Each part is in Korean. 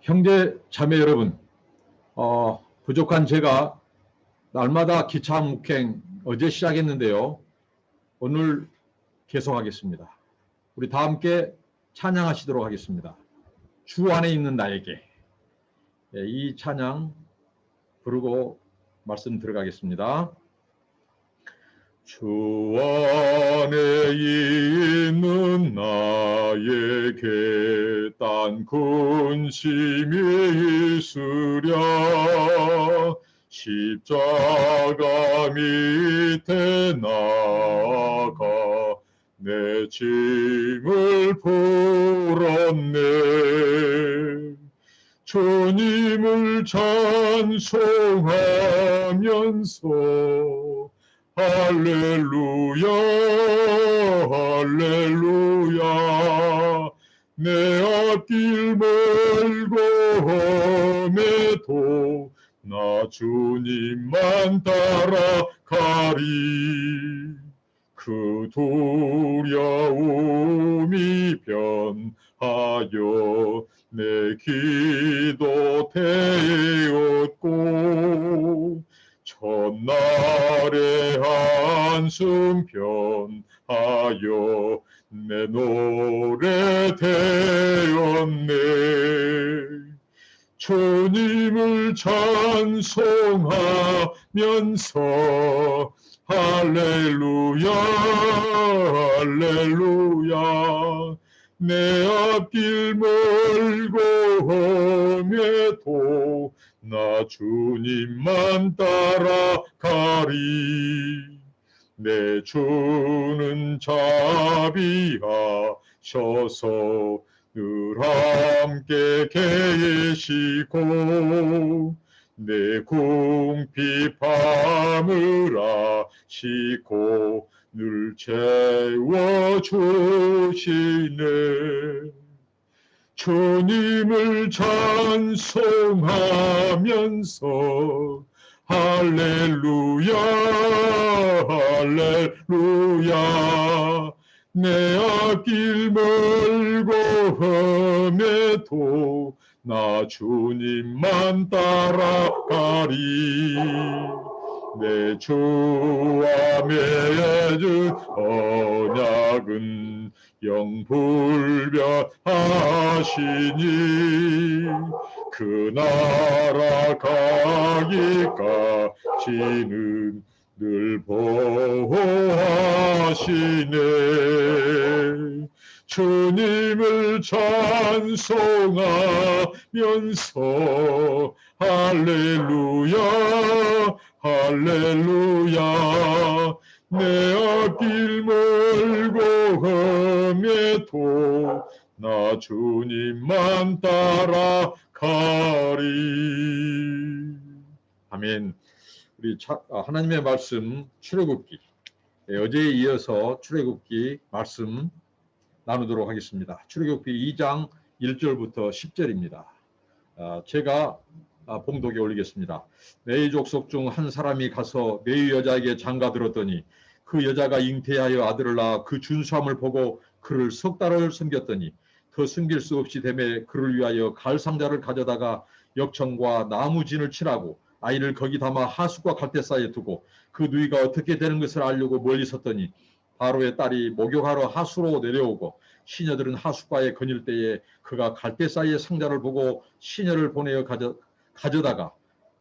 형제 자매 여러분, 부족한 제가 날마다 기차 묵행 어제 시작했는데요. 오늘 계속하겠습니다. 우리 다 함께 찬양하시도록 하겠습니다. 주 안에 있는 나에게. 이 찬양 부르고 말씀 들어가겠습니다. 주 안에 있는 나에게 딴 근심이 있으랴 십자가 밑에 나아가 내 짐을 풀었네. 주님을 찬송하면서 할렐루야 할렐루야 내 앞길 멀고 험해도 나 주님만 따라가리. 그 두려움이 변하여 내 기도 되었고 첫날의 한숨 변하여 내 노래 되었네. 주님을 찬송하면서 할렐루야 할렐루야 내 앞길 멀고 험해도 나 주님만 따라가리. 내 주는 자비하셔서 늘 함께 계시고 내 궁핍함을 아시고 늘 채워주시네. 주님을 찬송하면서 할렐루야 할렐루야 내 앞길 멀고 험해도 나 주님만 따라가리. 내 주와 맺은 언약은 영불변하시니 그 나라 가기까지는 늘 보호하시네. 주님을 찬송하면서 할렐루야 할렐루야 내 앞길 멀고 험해도 나 주님만 따라가리. 아멘. 우리 하나님의 말씀 출애굽기, 어제에 이어서 출애굽기 말씀 나누도록 하겠습니다. 출애굽기 2장 1절부터 10절입니다. 제가 봉독에 올리겠습니다. 메이 족속 중 한 사람이 가서 메이 여자에게 장가 들었더니 그 여자가 잉태하여 아들을 낳아 그 준수함을 보고 그를 석 달을 섬겼더니 더 숨길 수 없이 되매 그를 위하여 갈상자를 가져다가 역청과 나무진을 칠하고 아이를 거기 담아 하숫과 갈대사이에 두고 그 누이가 어떻게 되는 것을 알려고 멀리 섰더니 바로의 딸이 목욕하러 하수로 내려오고 시녀들은 하숫가에 거닐 때에 그가 갈대사이의 상자를 보고 시녀를 보내어 가져다가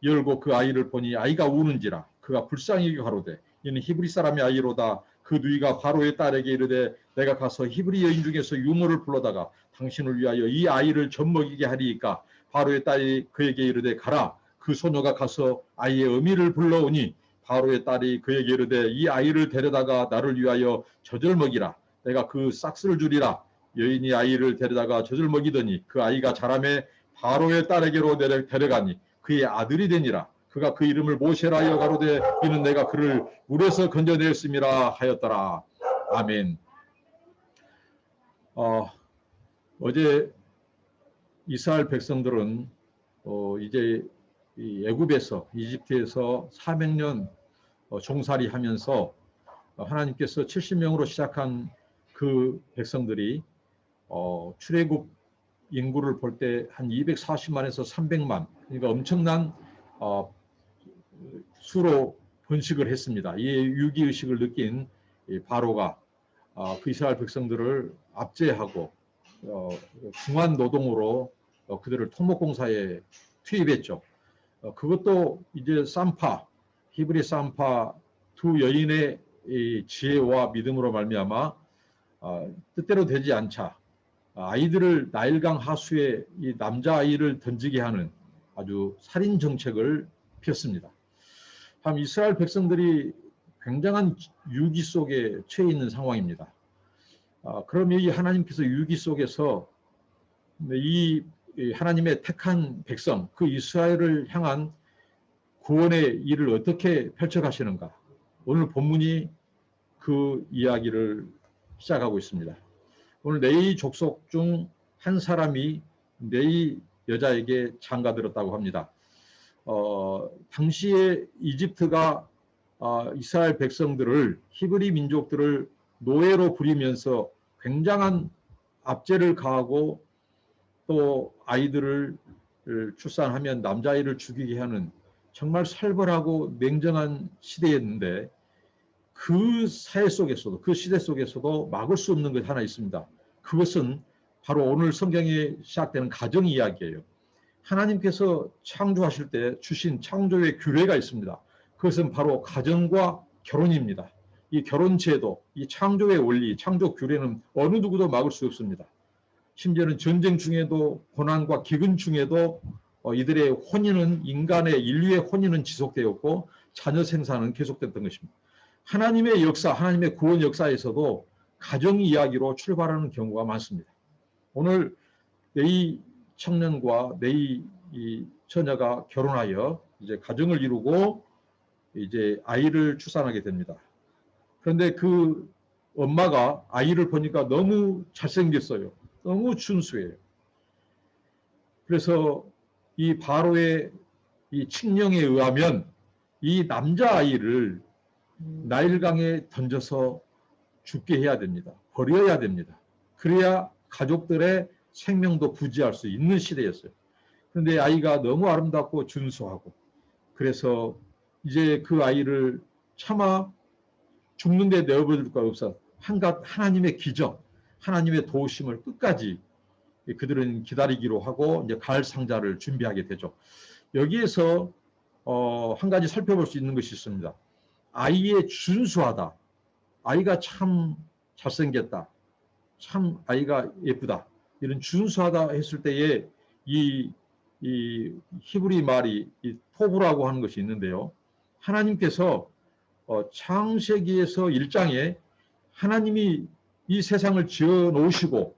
열고 그 아이를 보니 아이가 우는지라. 그가 불쌍히 가로되 이는 히브리 사람의 아이로다. 그 누이가 바로의 딸에게 이르되 내가 가서 히브리 여인 중에서 유모를 불러다가 당신을 위하여 이 아이를 젖먹이게 하리이까. 바로의 딸이 그에게 이르되 가라. 그 소녀가 가서 아이의 어미를 불러오니 바로의 딸이 그에게 이르되 이 아이를 데려다가 나를 위하여 젖을 먹이라. 내가 그 싹스를 주리라. 여인이 아이를 데려다가 젖을 먹이더니 그 아이가 자라매 바로의 딸에게로 데려가니 그의 아들이 되니라. 그가 그 이름을 모세라 하여 가로되 이는 내가 그를 물에서 건져내었음이라 하였더라. 아멘. 어제 이스라엘 백성들은 이제 애굽에서 이집트에서 400년 종살이 하면서 하나님께서 70명으로 시작한 그 백성들이 출애굽 인구를 볼 때 한 240만에서 300만, 그러니까 엄청난 수로 번식을 했습니다. 이 유기의식을 느낀 바로가 그 이스라엘 백성들을 압제하고 중환 노동으로 그들을 토목공사에 투입했죠. 그것도 이제 쌈파, 히브리 쌈파 두 여인의 지혜와 믿음으로 말미암아 뜻대로 되지 않자 아이들을 나일강 하수에 이 남자아이를 던지게 하는 아주 살인 정책을 폈습니다. 참 이스라엘 백성들이 굉장한 유기 속에 처해 있는 상황입니다. 그럼 이 하나님께서 유기 속에서 이 하나님의 택한 백성, 그 이스라엘을 향한 구원의 일을 어떻게 펼쳐가시는가? 오늘 본문이 그 이야기를 시작하고 있습니다. 오늘 네이 족속 중 한 사람이 네이 여자에게 장가들었다고 합니다. 당시에 이집트가 이스라엘 백성들을, 히브리 민족들을 노예로 부리면서 굉장한 압제를 가하고 또 아이들을 출산하면 남자아이를 죽이게 하는 정말 살벌하고 냉정한 시대였는데 그 사회 속에서도, 그 시대 속에서도 막을 수 없는 것 하나 있습니다. 그것은 바로 오늘 성경에 시작되는 가정 이야기예요. 하나님께서 창조하실 때 주신 창조의 규례가 있습니다. 그것은 바로 가정과 결혼입니다. 이 결혼 제도, 이 창조의 원리, 창조 규례는 어느 누구도 막을 수 없습니다. 심지어는 전쟁 중에도, 고난과 기근 중에도 이들의 혼인은, 인간의 인류의 혼인은 지속되었고 자녀 생산은 계속됐던 것입니다. 하나님의 역사, 하나님의 구원 역사에서도 가정 이야기로 출발하는 경우가 많습니다. 오늘 네이 청년과 네이 처녀가 결혼하여 이제 가정을 이루고 이제 아이를 출산하게 됩니다. 그런데 그 엄마가 아이를 보니까 너무 잘생겼어요. 너무 준수해요. 그래서 이 바로의 이 칙령에 의하면 이 남자아이를 나일강에 던져서 죽게 해야 됩니다. 버려야 됩니다. 그래야 가족들의 생명도 부지할 수 있는 시대였어요. 그런데 아이가 너무 아름답고 준수하고 그래서 이제 그 아이를 차마 죽는데 내어버릴 수가 없어 하나님의 기적, 하나님의 도우심을 끝까지 그들은 기다리기로 하고 이제 갈 상자를 준비하게 되죠. 여기에서 한 가지 살펴볼 수 있는 것이 있습니다. 아이의 준수하다. 아이가 참 잘생겼다. 참 아이가 예쁘다. 이런 준수하다 했을 때에 이 히브리 말이 이 토브라고 하는 것이 있는데요. 하나님께서 창세기에서 1장에 하나님이 이 세상을 지어 놓으시고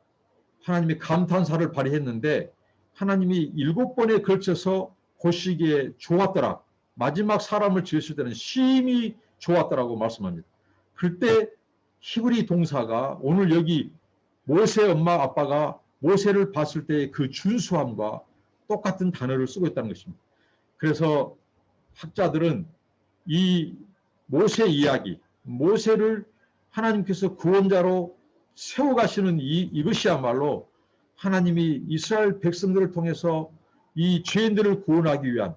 하나님이 감탄사를 발휘했는데 하나님이 7번에 걸쳐서 보시기에 좋았더라. 마지막 사람을 지으실 때는 심히 좋았더라고 말씀합니다. 그때 히브리 동사가 오늘 여기 모세 엄마 아빠가 모세를 봤을 때의 그 준수함과 똑같은 단어를 쓰고 있다는 것입니다. 그래서 학자들은 이 모세 이야기, 모세를 하나님께서 구원자로 세워가시는 이것이야말로 하나님이 이스라엘 백성들을 통해서 이 죄인들을 구원하기 위한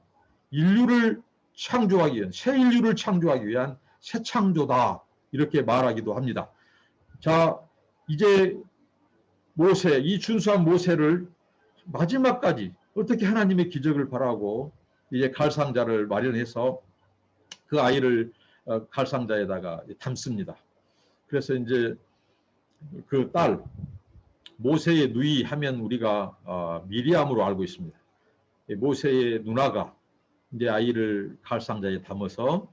인류를 창조하기 위한, 새 인류를 창조하기 위한 새 창조다. 이렇게 말하기도 합니다. 자, 이제 모세, 이 준수한 모세를 마지막까지 어떻게 하나님의 기적을 바라고 이제 갈상자를 마련해서 그 아이를 갈상자에다가 담습니다. 그래서 이제 그 딸, 모세의 누이 하면 우리가 미리암으로 알고 있습니다. 모세의 누나가 이제 아이를 갈상자에 담아서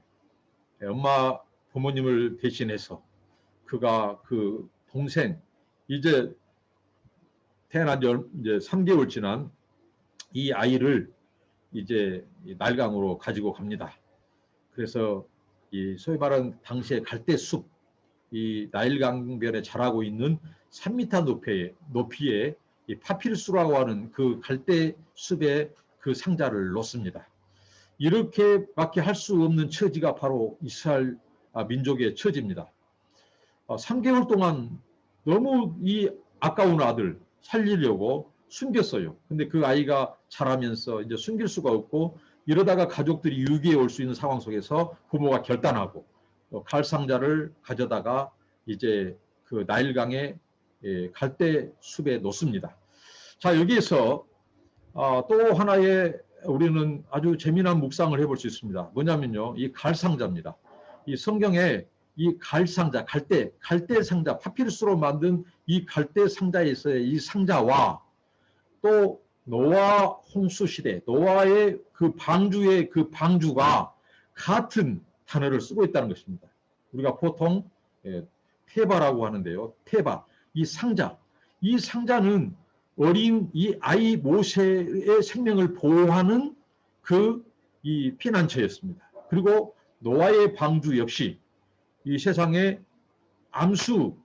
엄마 부모님을 대신해서 그가 그 동생 이제 태어난 지 이제 3개월 지난 이 아이를 이제 날강으로 가지고 갑니다. 그래서 이 소위 말하는 당시의 갈대숲, 이 나일강변에 자라고 있는 3m 높이의 이 파피루스라고 하는 그 갈대숲에 그 상자를 놓습니다. 이렇게밖에 할 수 없는 처지가 바로 이스라엘 민족의 처지입니다. 3개월 동안 너무 이 아까운 아들 살리려고 숨겼어요. 근데 그 아이가 자라면서 이제 숨길 수가 없고 이러다가 가족들이 유기에 올 수 있는 상황 속에서 부모가 결단하고 칼상자를 가져다가 이제 그 나일강의 갈대 숲에 놓습니다. 자, 여기에서 또 하나의 우리는 아주 재미난 묵상을 해볼 수 있습니다. 뭐냐면요, 이 갈상자입니다. 이 성경에 이 갈상자, 갈대 상자, 파피루스로 만든 이 갈대 상자에서의 이 상자와 또 노아 홍수 시대, 노아의 그 방주의 그 방주가 같은 단어를 쓰고 있다는 것입니다. 우리가 보통 테바라고 하는데요. 테바, 이 상자, 이 상자는 어린 이 아이 모세의 생명을 보호하는 그 이 피난처였습니다. 그리고 노아의 방주 역시 이 세상의 암수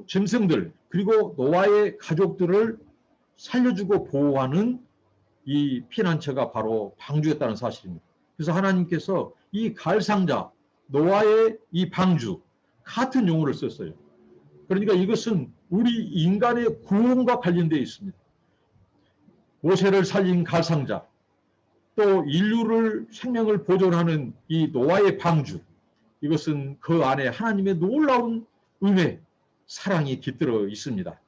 짐승들 그리고 노아의 가족들을 살려주고 보호하는 이 피난처가 바로 방주였다는 사실입니다. 그래서 하나님께서 이 갈상자, 노아의 이 방주 같은 용어를 썼어요. 그러니까 이것은 우리 인간의 구원과 관련되어 있습니다. 모세를 살린 갈상자, 또 인류를 생명을 보존하는 이 노아의 방주, 이것은 그 안에 하나님의 놀라운 은혜, 사랑이 깃들어 있습니다.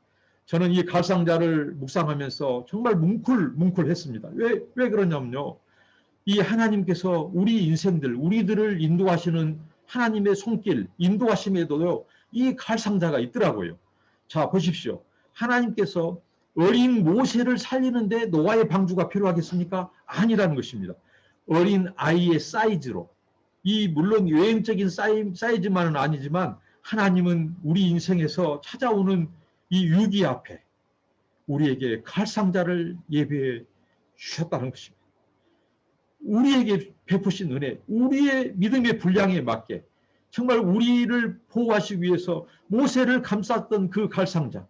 저는 이 갈상자를 묵상하면서 정말 뭉클했습니다. 왜 그러냐면요. 이 하나님께서 우리 인생들, 우리들을 인도하시는 하나님의 손길, 인도하심에도요, 이 갈상자가 있더라고요. 자, 보십시오. 하나님께서 어린 모세를 살리는데 노아의 방주가 필요하겠습니까? 아니라는 것입니다. 어린 아이의 사이즈로, 이 물론 여행적인 사이즈만은 아니지만 하나님은 우리 인생에서 찾아오는 이 위기 앞에 우리에게 갈상자를 예배해 주셨다는 것입니다. 우리에게 베푸신 은혜, 우리의 믿음의 분량에 맞게 정말 우리를 보호하시기 위해서 모세를 감쌌던 그 갈상자,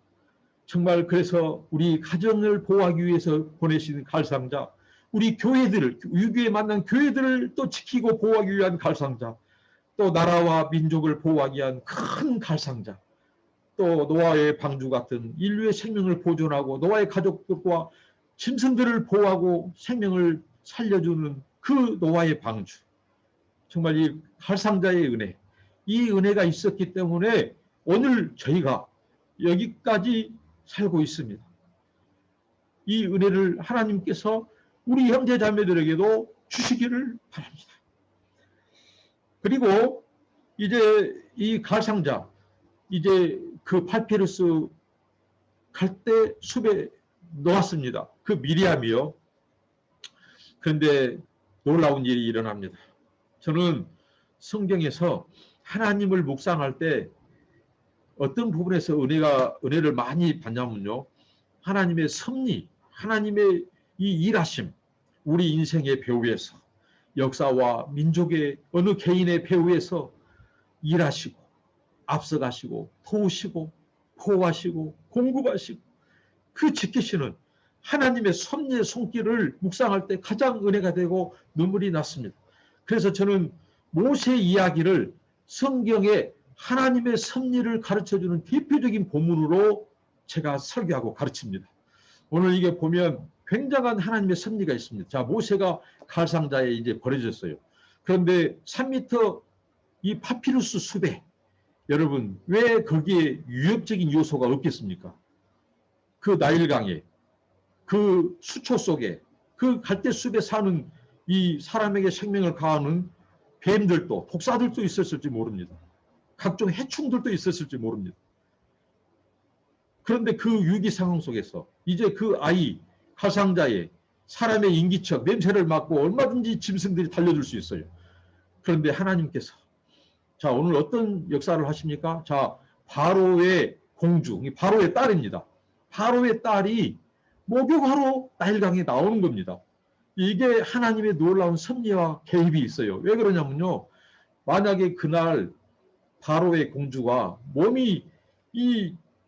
정말 그래서 우리 가정을 보호하기 위해서 보내신 갈상자, 우리 교회들을, 위기에 만난 교회들을 또 지키고 보호하기 위한 갈상자, 또 나라와 민족을 보호하기 위한 큰 갈상자, 또 노아의 방주 같은 인류의 생명을 보존하고 노아의 가족들과 짐승들을 보호하고 생명을 살려주는 그 노아의 방주. 정말 이 갈상자의 은혜, 이 은혜가 있었기 때문에 오늘 저희가 여기까지 살고 있습니다. 이 은혜를 하나님께서 우리 형제 자매들에게도 주시기를 바랍니다. 그리고 이제 이 갈상자, 이제 그 파피루스 갈대 숲에 놓았습니다. 그 미리암이요. 그런데 놀라운 일이 일어납니다. 저는 성경에서 하나님을 묵상할 때 어떤 부분에서 은혜를 많이 받냐면요. 하나님의 섭리, 하나님의 이 일하심, 우리 인생의 배후에서 역사와 민족의 어느 개인의 배후에서 일하시고 앞서가시고 도우시고 보호하시고 공급하시고 그 지키시는 하나님의 섭리의 손길을 묵상할 때 가장 은혜가 되고 눈물이 났습니다. 그래서 저는 모세 이야기를 성경에 하나님의 섭리를 가르쳐주는 대표적인 본문으로 제가 설교하고 가르칩니다. 오늘 이게 보면 굉장한 하나님의 섭리가 있습니다. 자, 모세가 갈상자에 이제 버려졌어요. 그런데 3m 이 파피루스 숲에 여러분 왜 거기에 유협적인 요소가 없겠습니까? 그 나일강에 그 수초 속에 그 갈대숲에 사는 이 사람에게 생명을 가하는 뱀들도 독사들도 있었을지 모릅니다. 각종 해충들도 있었을지 모릅니다. 그런데 그 위기 상황 속에서 이제 그 아이 갈상자의 사람의 인기척 냄새를 맡고 얼마든지 짐승들이 달려들 수 있어요. 그런데 하나님께서 자 오늘 어떤 역사를 하십니까? 자 바로의 공주, 바로의 딸입니다. 바로의 딸이 목욕하러 나일강에 나오는 겁니다. 이게 하나님의 놀라운 섭리와 개입이 있어요. 왜 그러냐면요. 만약에 그날 바로의 공주가 몸이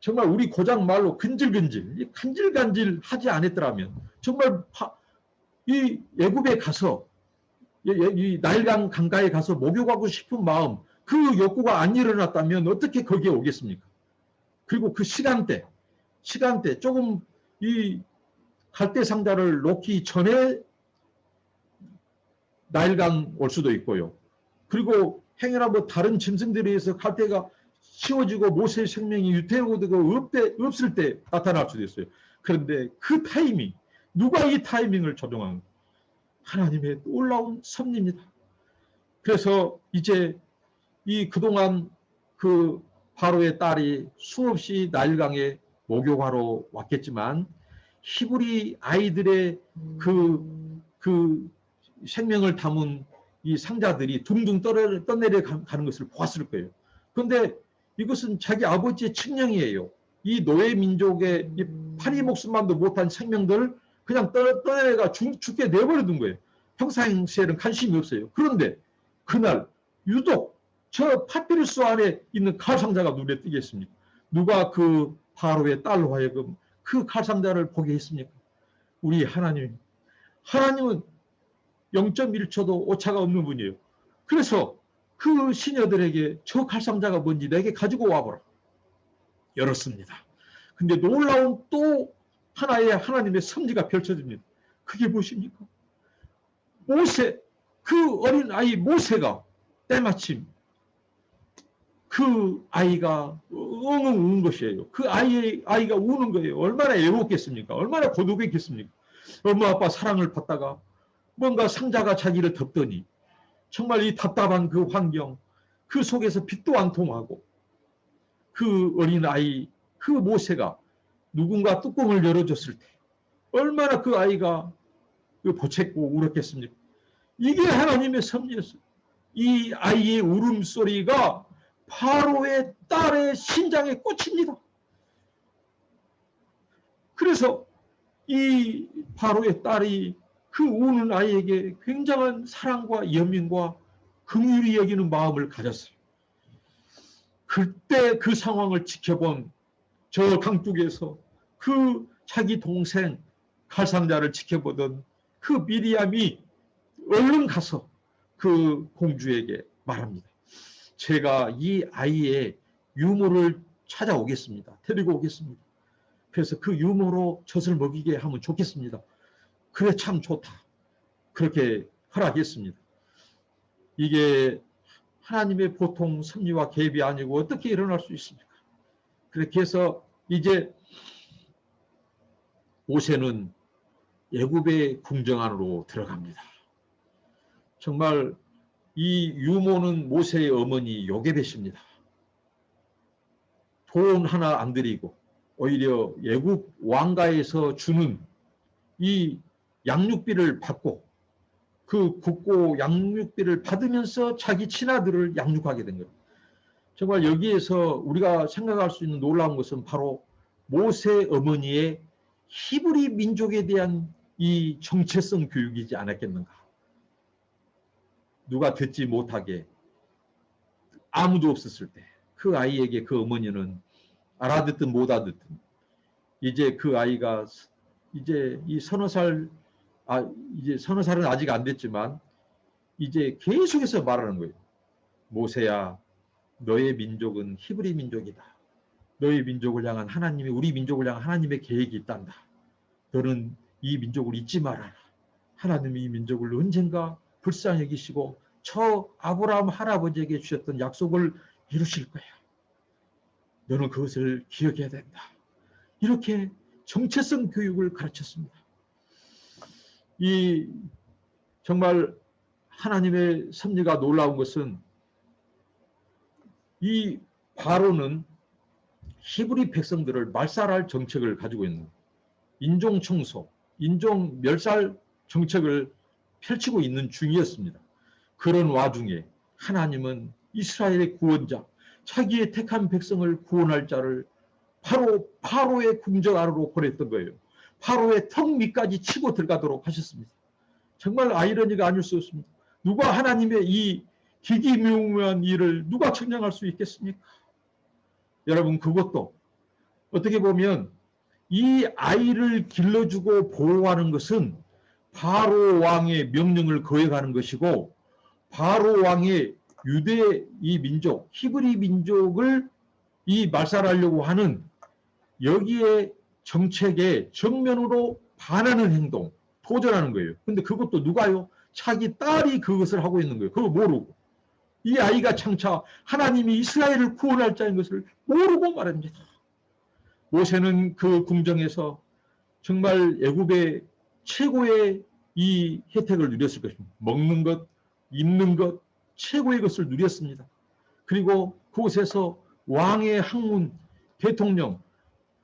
정말 우리 고장 말로 간질간질 하지 않았더라면 정말 이 애굽에 가서 이 나일강 강가에 가서 목욕하고 싶은 마음 그 욕구가 안 일어났다면 어떻게 거기에 오겠습니까? 그리고 그 시간대 조금 이 갈대 상자를 놓기 전에 나일강 올 수도 있고요. 그리고 행여나 뭐 다른 짐승들에 의해서 갈대가 씌워지고 모세의 생명이 유태되고 없을 때 나타날 수도 있어요. 그런데 그 타이밍, 누가 이 타이밍을 조정한 하나님의 놀라운 섭리입니다. 그래서 이제 이 그동안 그 바로의 딸이 수없이 나일강에 목욕하러 왔겠지만 히브리 아이들의 그 생명을 담은 이 상자들이 둥둥 떠내려 가는 것을 보았을 거예요. 그런데 이것은 자기 아버지의 측량이에요. 이 노예 민족의 이 파리 목숨만도 못한 생명들을 그냥 떠내려가 죽게 내버려둔 거예요. 평상시에는 관심이 없어요. 그런데 그날 유독 저 파피루스 안에 있는 칼상자가 눈에 띄겠습니까? 누가 그 바로의 딸로 하여금 그 칼상자를 보게 했습니까? 우리 하나님은 0.1초도 오차가 없는 분이에요. 그래서 그 시녀들에게 저 칼상자가 뭔지 내게 가지고 와보라. 열었습니다. 근데 놀라운 또 하나의 하나님의 섭리가 펼쳐집니다. 그게 무엇입니까? 모세, 그 어린 아이 모세가 때마침 그 아이가 엉엉 우는 것이에요. 그 아이가 우는 거예요. 얼마나 애롭겠습니까? 얼마나 고독했겠습니까? 엄마 아빠 사랑을 받다가 뭔가 상자가 자기를 덮더니 정말 이 답답한 그 환경, 그 속에서 빛도 안 통하고 그 어린아이, 그 모세가 누군가 뚜껑을 열어줬을 때 얼마나 그 아이가 보채고 울었겠습니까? 이게 하나님의 섭리였어요. 이 아이의 울음소리가 바로의 딸의 심장에 꽂힙니다. 그래서 이 바로의 딸이 그 우는 아이에게 굉장한 사랑과 연민과 긍휼히 여기는 마음을 가졌어요. 그때 그 상황을 지켜본 저 강둑에서 그 자기 동생 칼상자를 지켜보던 그 미리암이 얼른 가서 그 공주에게 말합니다. 제가 이 아이의 유모를 찾아오겠습니다. 데리고 오겠습니다. 그래서 그 유모로 젖을 먹이게 하면 좋겠습니다. 그래 참 좋다. 그렇게 허락했습니다. 이게 하나님의 보통 섭리와 계획이 아니고 어떻게 일어날 수 있습니까? 그렇게 해서 이제 모세는 애굽의 궁정 안으로 들어갑니다. 정말 이 유모는 모세의 어머니 요게벳입니다. 돈 하나 안 드리고 오히려 애굽 왕가에서 주는 이 양육비를 받고 그 국고 양육비를 받으면서 자기 친아들을 양육하게 된 거예요. 정말 여기에서 우리가 생각할 수 있는 놀라운 것은 바로 모세 어머니의 히브리 민족에 대한 이 정체성 교육이지 않았겠는가. 누가 듣지 못하게 아무도 없었을 때 그 아이에게 그 어머니는 알아듣든 못 알아듣든 이제 그 아이가 이제 이 서너 살은 아직 안 됐지만 이제 계속해서 말하는 거예요. 모세야, 너의 민족은 히브리 민족이다. 너의 민족을 향한 하나님이 우리 민족을 향한 하나님의 계획이 있단다. 너는 이 민족을 잊지 말아라. 하나님이 이 민족을 언젠가 불쌍히 여기시고 저 아브라함 할아버지에게 주셨던 약속을 이루실 거야. 너는 그것을 기억해야 된다. 이렇게 정체성 교육을 가르쳤습니다. 이 정말 하나님의 섭리가 놀라운 것은 이 바로는 히브리 백성들을 말살할 정책을 가지고 있는 인종 청소, 인종 멸살 정책을 펼치고 있는 중이었습니다. 그런 와중에 하나님은 이스라엘의 구원자, 자기의 택한 백성을 구원할 자를 바로 바로의 궁정 안으로 보냈던 거예요. 바로의 턱 밑까지 치고 들어가도록 하셨습니다. 정말 아이러니가 아닐 수 없습니다. 누가 하나님의 이 기기묘묘한 일을 누가 측량할 수 있겠습니까? 여러분, 그것도 어떻게 보면 이 아이를 길러주고 보호하는 것은 바로 왕의 명령을 거역하는 것이고 바로 왕의 유대 이 민족, 히브리 민족을 이 말살하려고 하는 여기에 정책에 정면으로 반하는 행동, 도전하는 거예요. 근데 그것도 누가요? 자기 딸이 그것을 하고 있는 거예요. 그거 모르고. 이 아이가 장차 하나님이 이스라엘을 구원할 자인 것을 모르고 말합니다. 모세는 그 궁정에서 정말 애굽의 최고의 이 혜택을 누렸을 것입니다. 먹는 것, 입는 것, 최고의 것을 누렸습니다. 그리고 그곳에서 왕의 학문, 대통령,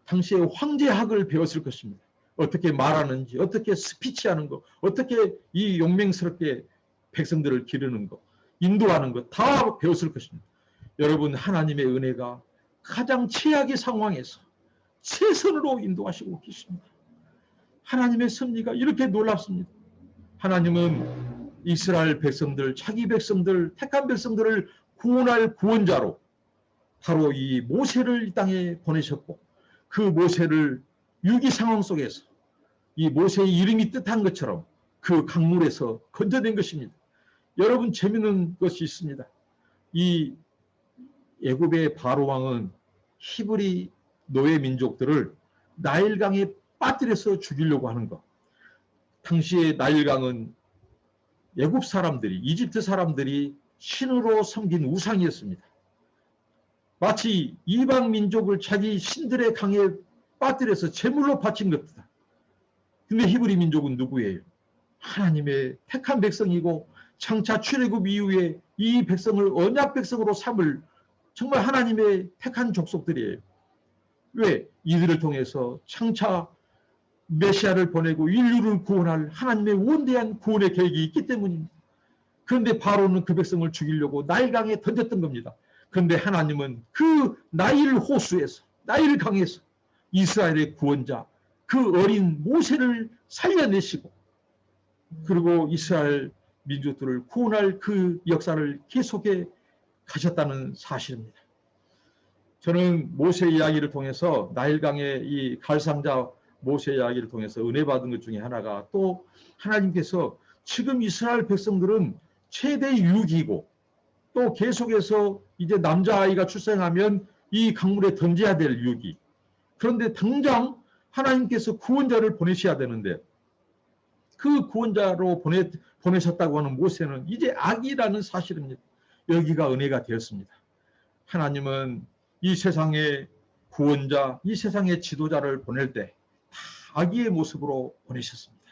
당시의 황제학을 배웠을 것입니다. 어떻게 말하는지, 어떻게 스피치하는 것, 어떻게 이 용맹스럽게 백성들을 기르는 것, 인도하는 것 다 배웠을 것입니다. 여러분, 하나님의 은혜가 가장 최악의 상황에서 최선으로 인도하시고 계십니다. 하나님의 섭리가 이렇게 놀랍습니다. 하나님은 이스라엘 백성들, 자기 백성들, 택한 백성들을 구원할 구원자로 바로 이 모세를 이 땅에 보내셨고, 그 모세를 위기 상황 속에서 이 모세의 이름이 뜻한 것처럼 그 강물에서 건져낸 것입니다. 여러분, 재미있는 것이 있습니다. 이 애굽의 바로 왕은 히브리 노예 민족들을 나일강에 빠뜨려서 죽이려고 하는 것. 당시의 나일강은 애굽 사람들이, 이집트 사람들이 신으로 섬긴 우상이었습니다. 마치 이방 민족을 자기 신들의 강에 빠뜨려서 제물로 바친 것이다. 근데 히브리 민족은 누구예요? 하나님의 택한 백성이고 장차 출애굽 이후에 이 백성을 언약 백성으로 삼을 정말 하나님의 택한 족속들이에요. 왜? 이들을 통해서 장차 메시아를 보내고 인류를 구원할 하나님의 원대한 구원의 계획이 있기 때문입니다. 그런데 바로는 그 백성을 죽이려고 나일강에 던졌던 겁니다. 그런데 하나님은 그 나일 호수에서, 나일 강에서 이스라엘의 구원자, 그 어린 모세를 살려내시고, 그리고 이스라엘 민족들을 구원할 그 역사를 계속해 가셨다는 사실입니다. 저는 모세 이야기를 통해서, 나일강의 이 갈상자 모세 이야기를 통해서 은혜 받은 것 중에 하나가, 또 하나님께서 지금 이스라엘 백성들은 최대 유기고, 또 계속해서 이제 남자아이가 출생하면 이 강물에 던져야 될 유기. 그런데 당장 하나님께서 구원자를 보내셔야 되는데, 그 구원자로 보내셨다고 하는 모세는 이제 아기라는 사실입니다. 여기가 은혜가 되었습니다. 하나님은 이 세상의 구원자, 이 세상의 지도자를 보낼 때 다 아기의 모습으로 보내셨습니다.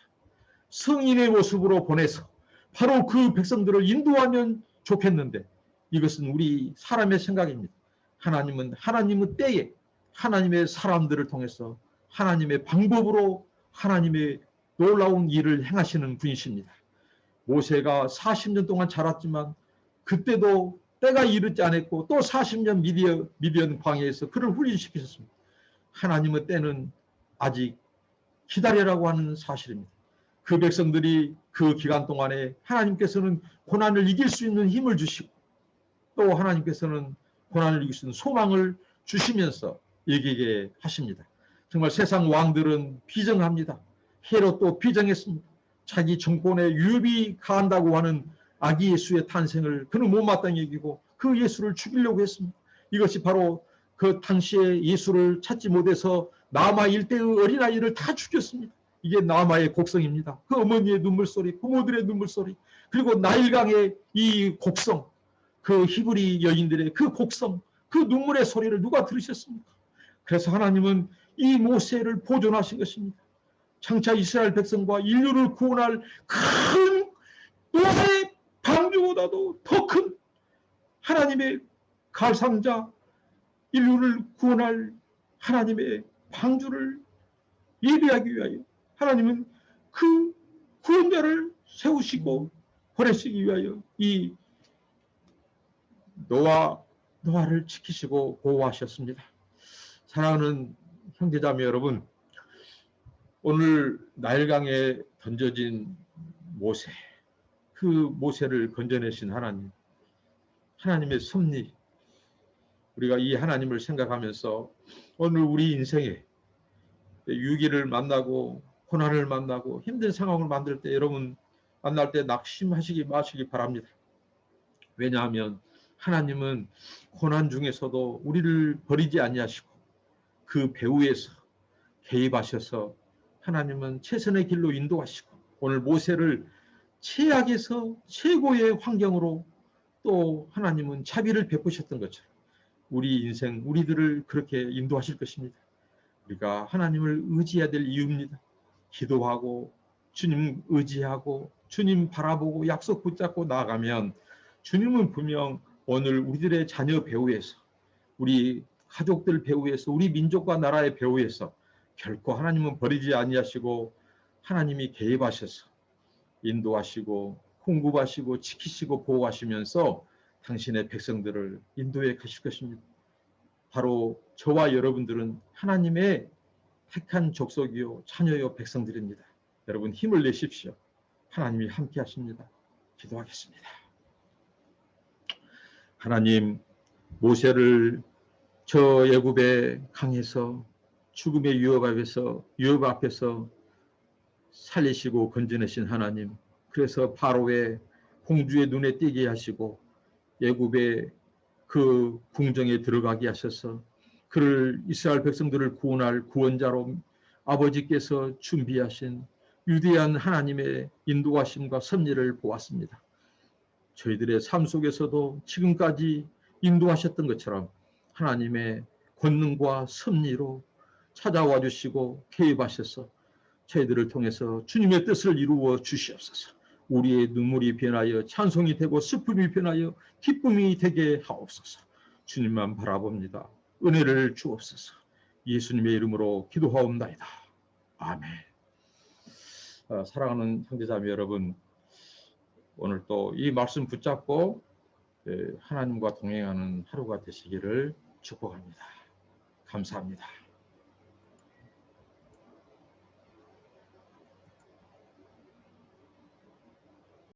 성인의 모습으로 보내서 바로 그 백성들을 인도하면 좋겠는데, 이것은 우리 사람의 생각입니다. 하나님은 하나님의 때에 하나님의 사람들을 통해서 하나님의 방법으로 하나님의 놀라운 일을 행하시는 분이십니다. 모세가 40년 동안 자랐지만 그때도 때가 이르지 않았고, 또 40년 미디안 광야에서 그를 훈련시키셨습니다. 하나님의 때는 아직 기다리라고 하는 사실입니다. 그 백성들이 그 기간 동안에 하나님께서는 고난을 이길 수 있는 힘을 주시고, 또 하나님께서는 고난을 이길 수 있는 소망을 주시면서 얘기하게 하십니다. 정말 세상 왕들은 비정합니다. 헤롯도 비정했습니다. 자기 정권에 유업이 가한다고 하는 아기 예수의 탄생을 그는 못마땅히 여기고 그 예수를 죽이려고 했습니다. 이것이 바로 그 당시에 예수를 찾지 못해서 나마 일대의 어린아이를 다 죽였습니다. 이게 나마의 곡성입니다. 그 어머니의 눈물소리, 부모들의 눈물소리, 그리고 나일강의 이 곡성, 그 히브리 여인들의 그 곡성, 그 눈물의 소리를 누가 들으셨습니까? 그래서 하나님은 이 모세를 보존하신 것입니다. 장차 이스라엘 백성과 인류를 구원할 큰 노아의 방주보다도 더 큰 하나님의 갈상자, 인류를 구원할 하나님의 방주를 예비하기 위하여 하나님은 그 구원자를 세우시고 보내시기 위하여 이 노아를 지키시고 보호하셨습니다. 사랑하는 형제자매 여러분, 오늘 나일강에 던져진 모세, 그 모세를 건져내신 하나님, 하나님의 섭리, 우리가 이 하나님을 생각하면서 오늘 우리 인생에 위기를 만나고 고난을 만나고 힘든 상황을 만들 때, 여러분 만날 때 낙심하시기 마시기 바랍니다. 왜냐하면 하나님은 고난 중에서도 우리를 버리지 아니하시고 그 배후에서 개입하셔서 하나님은 최선의 길로 인도하시고 오늘 모세를 최악에서 최고의 환경으로 또 하나님은 자비를 베푸셨던 것처럼 우리 인생, 우리들을 그렇게 인도하실 것입니다. 우리가 하나님을 의지해야 될 이유입니다. 기도하고 주님 의지하고 주님 바라보고 약속 붙잡고 나아가면 주님은 분명 오늘 우리들의 자녀 배후에서 우리 가족들 배후에서 우리 민족과 나라의 배후에서 결코 하나님은 버리지 아니하시고 하나님이 개입하셔서 인도하시고 공급하시고 지키시고 보호하시면서 당신의 백성들을 인도해 가실 것입니다. 바로 저와 여러분들은 하나님의 택한 족속이요 자녀요 백성들입니다. 여러분 힘을 내십시오. 하나님이 함께 하십니다. 기도하겠습니다. 하나님, 모세를 저 애굽의 강에서 죽음의 유업 앞에서 살리시고 건져내신 하나님, 그래서 바로의 공주의 눈에 띄게 하시고 애굽의 그 궁정에 들어가게 하셔서 그를 이스라엘 백성들을 구원할 구원자로 아버지께서 준비하신 위대한 하나님의 인도하심과 섭리를 보았습니다. 저희들의 삶 속에서도 지금까지 인도하셨던 것처럼 하나님의 권능과 섭리로 찾아와 주시고 개입하셔서 저희들을 통해서 주님의 뜻을 이루어 주시옵소서. 우리의 눈물이 변하여 찬송이 되고 슬픔이 변하여 기쁨이 되게 하옵소서. 주님만 바라봅니다. 은혜를 주옵소서. 예수님의 이름으로 기도하옵나이다. 아멘. 사랑하는 형제자매 여러분, 오늘 또 이 말씀 붙잡고 하나님과 동행하는 하루가 되시기를 축복합니다. 감사합니다.